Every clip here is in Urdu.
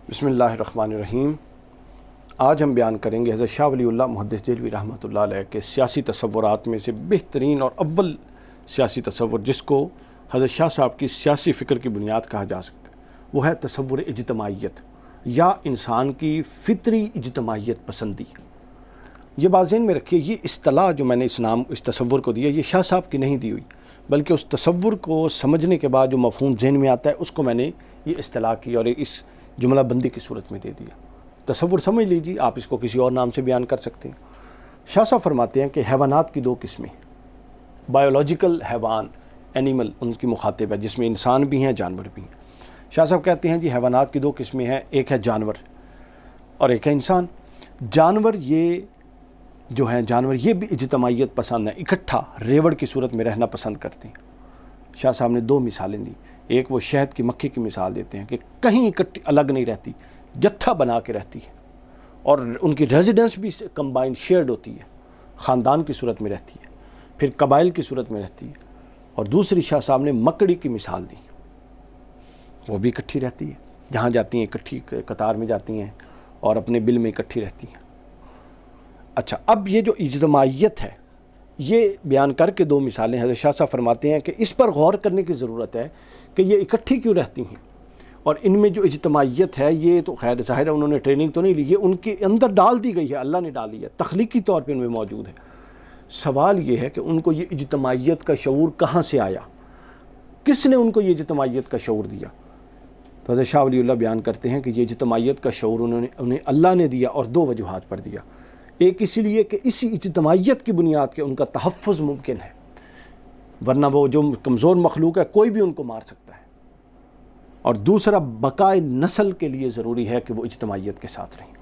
بسم اللہ الرحمن الرحیم۔ آج ہم بیان کریں گے حضرت شاہ ولی اللہ محدث دہلوی رحمۃ اللہ علیہ کے سیاسی تصورات میں سے بہترین اور اول سیاسی تصور، جس کو حضرت شاہ صاحب کی سیاسی فکر کی بنیاد کہا جا سکتا ہے، وہ ہے تصور اجتماعیت یا انسان کی فطری اجتماعیت پسندی۔ یہ بات ذہن میں رکھیے، یہ اصطلاح جو میں نے اس تصور کو دیا، یہ شاہ صاحب کی نہیں دی ہوئی، بلکہ اس تصور کو سمجھنے کے بعد جو مفہوم ذہن میں آتا ہے اس کو میں نے یہ اصطلاح کی اور اس جملہ بندی کی صورت میں دے دیا۔ تصور سمجھ لیجیے، آپ اس کو کسی اور نام سے بیان کر سکتے ہیں۔ شاہ صاحب فرماتے ہیں کہ حیوانات کی دو قسمیں، بایولوجیکل حیوان، اینیمل ان کی مخاطب ہے، جس میں انسان بھی ہیں جانور بھی ہیں۔ شاہ صاحب کہتے ہیں جی حیوانات کی دو قسمیں ہیں، ایک ہے جانور اور ایک ہے انسان۔ جانور یہ جو ہیں جانور یہ بھی اجتماعیت پسند ہیں، اکٹھا ریوڑ کی صورت میں رہنا پسند کرتے ہیں۔ شاہ صاحب نے دو مثالیں دی، ایک وہ شہد کی مکھی کی مثال دیتے ہیں کہ کہیں اکٹھی الگ نہیں رہتی، جتھا بنا کے رہتی ہے، اور ان کی ریزیڈنس بھی کمبائن شیئرڈ ہوتی ہے، خاندان کی صورت میں رہتی ہے، پھر قبائل کی صورت میں رہتی ہے۔ اور دوسری شاہ صاحب نے مکڑی کی مثال دی، وہ بھی اکٹھی رہتی ہے، جہاں جاتی ہیں اکٹھی قطار میں جاتی ہیں اور اپنے بل میں اکٹھی رہتی ہیں۔ اچھا، اب یہ جو اجتماعیت ہے، یہ بیان کر کے دو مثالیں حضرت شاہ صاحب فرماتے ہیں کہ اس پر غور کرنے کی ضرورت ہے کہ یہ اکٹھی کیوں رہتی ہیں، اور ان میں جو اجتماعیت ہے یہ تو خیر ظاہر ہے انہوں نے ٹریننگ تو نہیں لی، یہ ان کے اندر ڈال دی گئی ہے، اللہ نے ڈالی ہے، تخلیقی طور پہ ان میں موجود ہے۔ سوال یہ ہے کہ ان کو یہ اجتماعیت کا شعور کہاں سے آیا، کس نے ان کو یہ اجتماعیت کا شعور دیا؟ تو حضرت شاہ ولی اللہ بیان کرتے ہیں کہ یہ اجتماعیت کا شعور انہیں اللہ نے دیا، اور دو وجوہات پر دیا۔ ایک اسی لیے کہ اسی اجتماعیت کی بنیاد کے ان کا تحفظ ممکن ہے، ورنہ وہ جو کمزور مخلوق ہے کوئی بھی ان کو مار سکتا ہے۔ اور دوسرا، بقائے نسل کے لیے ضروری ہے کہ وہ اجتماعیت کے ساتھ رہیں،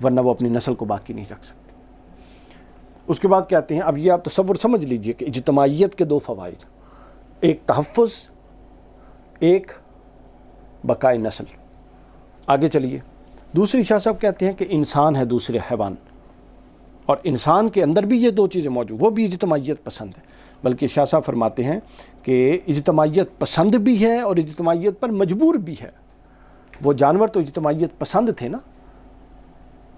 ورنہ وہ اپنی نسل کو باقی نہیں رکھ سکتے۔ اس کے بعد کہتے ہیں، اب یہ آپ تصور سمجھ لیجئے کہ اجتماعیت کے دو فوائد، ایک تحفظ، ایک بقائے نسل۔ آگے چلیے، دوسری شاہ صاحب کہتے ہیں کہ انسان ہے دوسرے حیوان، اور انسان کے اندر بھی یہ دو چیزیں موجود، وہ بھی اجتماعیت پسند ہے، بلکہ شاہ صاحب فرماتے ہیں کہ اجتماعیت پسند بھی ہے اور اجتماعیت پر مجبور بھی ہے۔ وہ جانور تو اجتماعیت پسند تھے نا،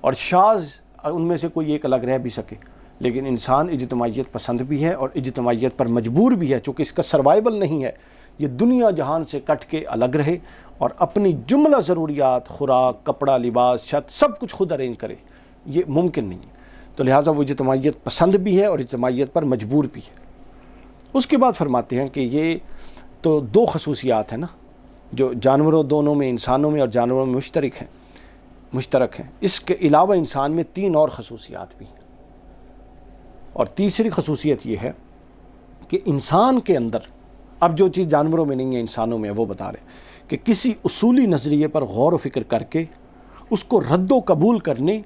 اور شاذ ان میں سے کوئی ایک الگ رہ بھی سکے، لیکن انسان اجتماعیت پسند بھی ہے اور اجتماعیت پر مجبور بھی ہے، چونکہ اس کا سروائیول نہیں ہے، یہ دنیا جہان سے کٹ کے الگ رہے اور اپنی جملہ ضروریات، خوراک، کپڑا، لباس، چھت، سب کچھ خود ارینج کرے، یہ ممکن نہیں ہے۔ تو لہٰذا وہ اجتماعیت پسند بھی ہے اور اجتماعیت پر مجبور بھی ہے۔ اس کے بعد فرماتے ہیں کہ یہ تو دو خصوصیات ہیں نا جو جانوروں دونوں میں، انسانوں میں اور جانوروں میں مشترک ہیں، اس کے علاوہ انسان میں تین اور خصوصیات بھی ہیں، اور تیسری خصوصیت یہ ہے کہ انسان کے اندر، اب جو چیز جانوروں میں نہیں ہے انسانوں میں ہے، وہ بتا رہے کہ کسی اصولی نظریے پر غور و فکر کر کے اس کو رد و قبول کرنے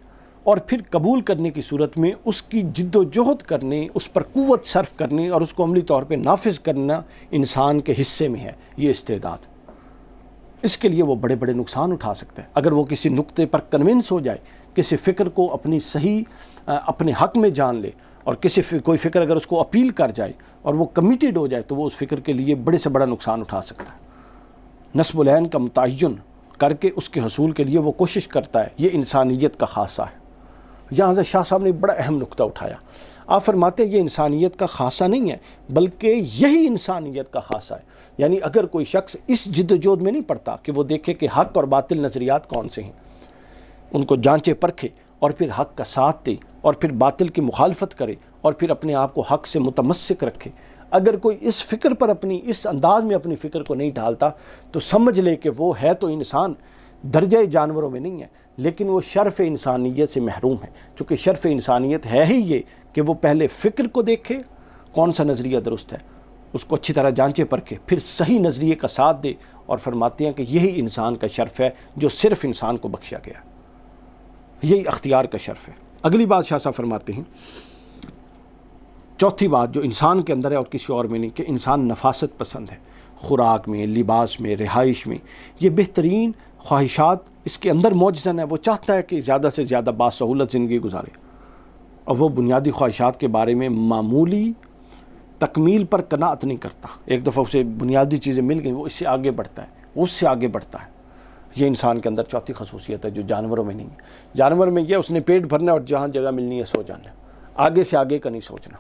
اور پھر قبول کرنے کی صورت میں اس کی جد و جہد کرنے، اس پر قوت صرف کرنے اور اس کو عملی طور پہ نافذ کرنا انسان کے حصے میں ہے یہ استعداد۔ اس کے لیے وہ بڑے بڑے نقصان اٹھا سکتا ہے، اگر وہ کسی نقطے پر کنونس ہو جائے، کسی فکر کو اپنی صحیح اپنے حق میں جان لے، اور کوئی فکر اگر اس کو اپیل کر جائے اور وہ کمیٹیڈ ہو جائے تو وہ اس فکر کے لیے بڑے سے بڑا نقصان اٹھا سکتا ہے۔ نصب العین کا متعین کر کے اس کے حصول کے لیے وہ کوشش کرتا ہے، یہ انسانیت کا خاصہ ہے۔ یہاں حضرت شاہ صاحب نے بڑا اہم نقطہ اٹھایا، آپ فرماتے ہیں یہ انسانیت کا خاصہ نہیں ہے بلکہ یہی انسانیت کا خاصہ ہے۔ یعنی اگر کوئی شخص اس جد و جہد میں نہیں پڑتا کہ وہ دیکھے کہ حق اور باطل نظریات کون سے ہیں، ان کو جانچے پرکھے اور پھر حق کا ساتھ دے اور پھر باطل کی مخالفت کرے اور پھر اپنے آپ کو حق سے متمسک رکھے، اگر کوئی اس فکر پر اس انداز میں اپنی فکر کو نہیں ڈالتا تو سمجھ لے کہ وہ ہے تو انسان، درجہ جانوروں میں نہیں ہے، لیکن وہ شرف انسانیت سے محروم ہے، چونکہ شرف انسانیت ہے ہی یہ کہ وہ پہلے فکر کو دیکھے کون سا نظریہ درست ہے، اس کو اچھی طرح جانچے پرکھے، پھر صحیح نظریے کا ساتھ دے، اور فرماتے ہیں کہ یہی انسان کا شرف ہے جو صرف انسان کو بخشا گیا، یہی اختیار کا شرف ہے۔ اگلی بات شاہ صاحب فرماتے ہیں، چوتھی بات جو انسان کے اندر ہے اور کسی اور میں نہیں، کہ انسان نفاست پسند ہے، خوراک میں، لباس میں، رہائش میں، یہ بہترین خواہشات اس کے اندر موجزن ہے، وہ چاہتا ہے کہ زیادہ سے زیادہ باسہولت زندگی گزارے، اور وہ بنیادی خواہشات کے بارے میں معمولی تکمیل پر قناعت نہیں کرتا۔ ایک دفعہ اسے بنیادی چیزیں مل گئیں، وہ اس سے آگے بڑھتا ہے، اس سے آگے بڑھتا ہے۔ یہ انسان کے اندر چوتھی خصوصیت ہے جو جانوروں میں نہیں ہے۔ جانور میں یہ اس نے پیٹ بھرنا اور جہاں جگہ ملنی ہے سو جانا، آگے سے آگے کا نہیں سوچنا۔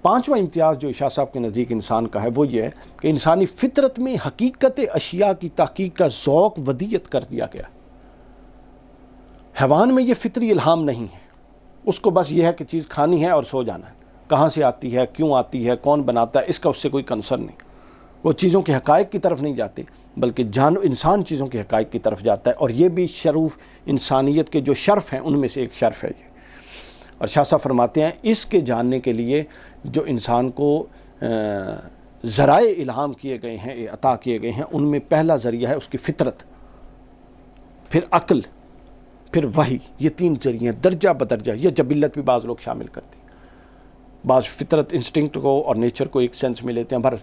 پانچواں امتیاز جو شاہ صاحب کے نزدیک انسان کا ہے وہ یہ ہے کہ انسانی فطرت میں حقیقت اشیاء کی تحقیق کا ذوق ودیت کر دیا گیا۔ حیوان میں یہ فطری الہام نہیں ہے، اس کو بس یہ ہے کہ چیز کھانی ہے اور سو جانا ہے، کہاں سے آتی ہے، کیوں آتی ہے، کون بناتا ہے، اس کا اس سے کوئی کنسرن نہیں۔ وہ چیزوں کے حقائق کی طرف نہیں جاتے بلکہ انسان چیزوں کے حقائق کی طرف جاتا ہے، اور یہ بھی شرف انسانیت کے جو شرف ہیں ان میں سے ایک شرف ہے یہ۔ اور شاہ صاحب فرماتے ہیں اس کے جاننے کے لیے جو انسان کو ذرائع الہام کیے گئے ہیں، عطا کیے گئے ہیں، ان میں پہلا ذریعہ ہے اس کی فطرت، پھر عقل، پھر وحی۔ یہ تین ذریعے درجہ بدرجہ، یہ جبلت بھی بعض لوگ شامل کرتے ہیں، بعض فطرت انسٹنکٹ کو اور نیچر کو ایک سینس میں لیتے ہیں بھر۔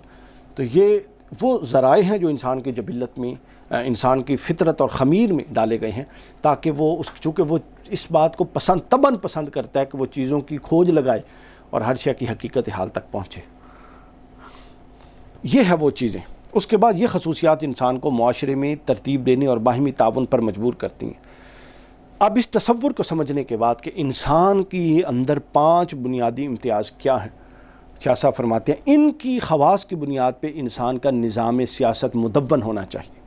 تو یہ وہ ذرائع ہیں جو انسان کی جبلت میں، انسان کی فطرت اور خمیر میں ڈالے گئے ہیں، تاکہ وہ چونکہ وہ اس بات کو طبعاً پسند کرتا ہے کہ وہ چیزوں کی کھوج لگائے اور ہر شے کی حقیقت حال تک پہنچے۔ یہ ہے وہ چیزیں۔ اس کے بعد یہ خصوصیات انسان کو معاشرے میں ترتیب دینے اور باہمی تعاون پر مجبور کرتی ہیں۔ اب اس تصور کو سمجھنے کے بعد کہ انسان کی اندر 5 بنیادی امتیاز کیا ہیں، شاہ صاحب فرماتے ہیں ان کی خواص کی بنیاد پہ انسان کا نظام سیاست مدون ہونا چاہیے۔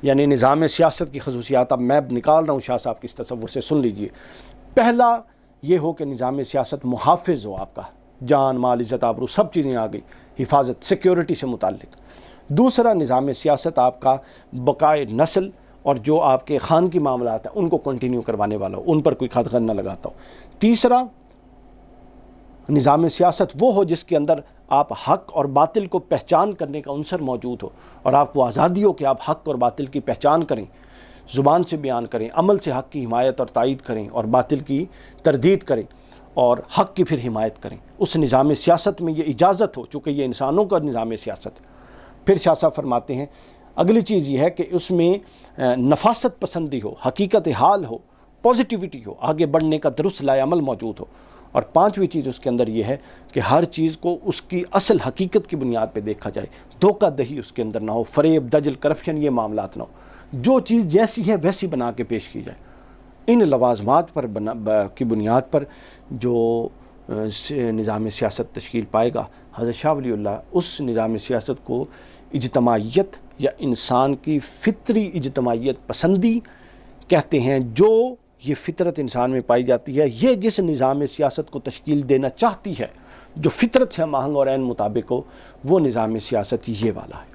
یعنی نظام سیاست کی خصوصیات اب میں نکال رہا ہوں شاہ صاحب کے اس تصور سے، سن لیجئے۔ پہلا یہ ہو کہ نظام سیاست محافظ ہو، آپ کا جان مال عزت آبرو سب چیزیں آ گئی، حفاظت سیکیورٹی سے متعلق۔ دوسرا، نظام سیاست آپ کا بقائے نسل اور جو آپ کے خان کی معاملات ہیں ان کو کنٹینیو کروانے والا ہو، ان پر کوئی خدغن نہ لگاتا ہو۔ تیسرا، نظام سیاست وہ ہو جس کے اندر آپ حق اور باطل کو پہچان کرنے کا عنصر موجود ہو، اور آپ کو آزادی ہو کہ آپ حق اور باطل کی پہچان کریں، زبان سے بیان کریں، عمل سے حق کی حمایت اور تائید کریں اور باطل کی تردید کریں، اور حق کی پھر حمایت کریں۔ اس نظام سیاست میں یہ اجازت ہو، چونکہ یہ انسانوں کا نظام سیاست ہے۔ پھر شاہ صاحب فرماتے ہیں اگلی چیز یہ ہے کہ اس میں نفاست پسندی ہو، حقیقت حال ہو، پازیٹیوٹی ہو، آگے بڑھنے کا درست لائے عمل موجود ہو۔ اور پانچویں چیز اس کے اندر یہ ہے کہ ہر چیز کو اس کی اصل حقیقت کی بنیاد پہ دیکھا جائے، دھوکہ دہی اس کے اندر نہ ہو، فریب، دجل، کرپشن یہ معاملات نہ ہو، جو چیز جیسی ہے ویسی بنا کے پیش کی جائے۔ ان لوازمات پر کی بنیاد پر جو نظام سیاست تشکیل پائے گا، حضرت شاہ ولی اللہ اس نظام سیاست کو اجتماعیت یا انسان کی فطری اجتماعیت پسندی کہتے ہیں۔ جو یہ فطرت انسان میں پائی جاتی ہے، یہ جس نظام سیاست کو تشکیل دینا چاہتی ہے جو فطرت سے ہم آہنگ اور عین مطابق ہو، وہ نظام سیاست یہ والا ہے۔